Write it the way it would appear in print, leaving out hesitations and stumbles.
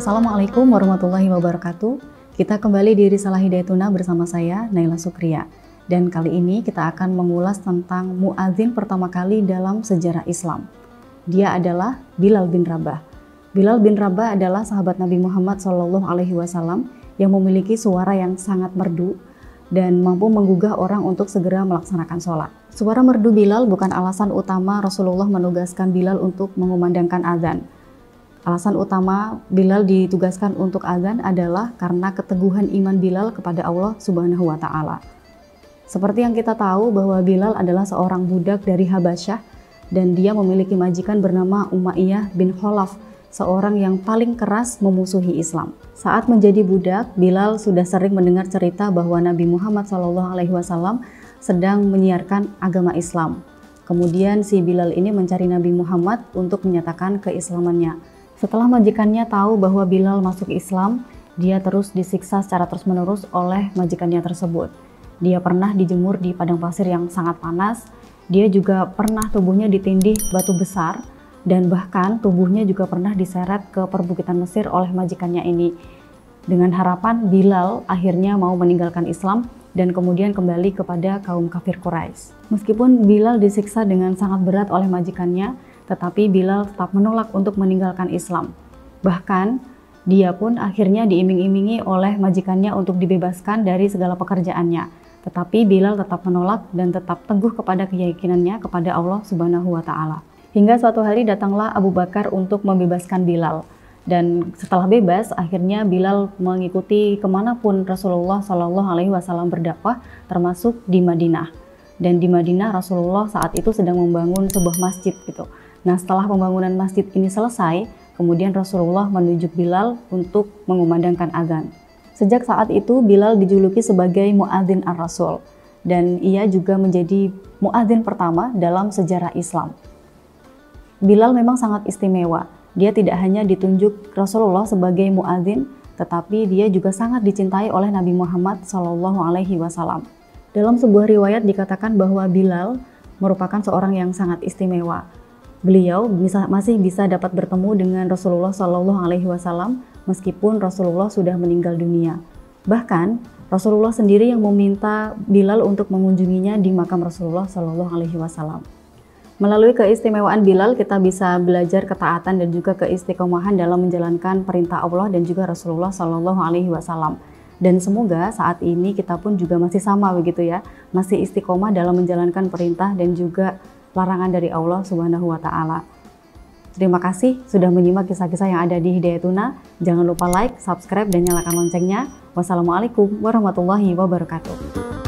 Assalamualaikum warahmatullahi wabarakatuh. Kita kembali di Risalah Hidayatuna bersama saya, Naila Sukriya. Dan kali ini kita akan mengulas tentang muadzin pertama kali dalam sejarah Islam. Dia adalah Bilal bin Rabah. Bilal bin Rabah adalah sahabat Nabi Muhammad SAW yang memiliki suara yang sangat merdu dan mampu menggugah orang untuk segera melaksanakan sholat. Suara merdu Bilal bukan alasan utama Rasulullah menugaskan Bilal untuk mengumandangkan azan. Alasan utama Bilal ditugaskan untuk azan adalah karena keteguhan iman Bilal kepada Allah Subhanahu wa Ta'ala. Seperti yang kita tahu bahwa Bilal adalah seorang budak dari Habasyah dan dia memiliki majikan bernama Umayyah bin Khalaf, seorang yang paling keras memusuhi Islam. Saat menjadi budak, Bilal sudah sering mendengar cerita bahwa Nabi Muhammad SAW sedang menyiarkan agama Islam. Kemudian si Bilal ini mencari Nabi Muhammad untuk menyatakan keislamannya. Setelah majikannya tahu bahwa Bilal masuk Islam, dia terus disiksa secara terus-menerus oleh majikannya tersebut. Dia pernah dijemur di padang pasir yang sangat panas, dia juga pernah tubuhnya ditindih batu besar, dan bahkan tubuhnya juga pernah diseret ke perbukitan Mesir oleh majikannya ini. Dengan harapan Bilal akhirnya mau meninggalkan Islam dan kemudian kembali kepada kaum kafir Quraisy. Meskipun Bilal disiksa dengan sangat berat oleh majikannya, tetapi Bilal tetap menolak untuk meninggalkan Islam. Bahkan, dia pun akhirnya diiming-imingi oleh majikannya untuk dibebaskan dari segala pekerjaannya. Tetapi Bilal tetap menolak dan tetap teguh kepada keyakinannya kepada Allah Subhanahu wa Ta'ala. Hingga suatu hari datanglah Abu Bakar untuk membebaskan Bilal. Dan setelah bebas, akhirnya Bilal mengikuti kemanapun Rasulullah SAW berdakwah, termasuk di Madinah. Dan di Madinah Rasulullah saat itu sedang membangun sebuah masjid gitu. Nah, setelah pembangunan masjid ini selesai, kemudian Rasulullah menunjuk Bilal untuk mengumandangkan azan. Sejak saat itu Bilal dijuluki sebagai muadzin ar-Rasul dan ia juga menjadi muadzin pertama dalam sejarah Islam. Bilal memang sangat istimewa. Dia tidak hanya ditunjuk Rasulullah sebagai muadzin, tetapi dia juga sangat dicintai oleh Nabi Muhammad SAW. Dalam sebuah riwayat dikatakan bahwa Bilal merupakan seorang yang sangat istimewa. Beliau masih bisa dapat bertemu dengan Rasulullah SAW meskipun Rasulullah sudah meninggal dunia. Bahkan Rasulullah sendiri yang meminta Bilal untuk mengunjunginya di makam Rasulullah SAW. Melalui keistimewaan Bilal kita bisa belajar ketaatan dan juga keistiqomahan dalam menjalankan perintah Allah dan juga Rasulullah SAW. Dan semoga saat ini kita pun juga masih sama begitu ya, masih istiqomah dalam menjalankan perintah dan juga larangan dari Allah Subhanahu wa Ta'ala. Terima kasih sudah menyimak kisah-kisah yang ada di Hidayatuna. Jangan lupa like, subscribe, dan nyalakan loncengnya. Wassalamualaikum warahmatullahi wabarakatuh.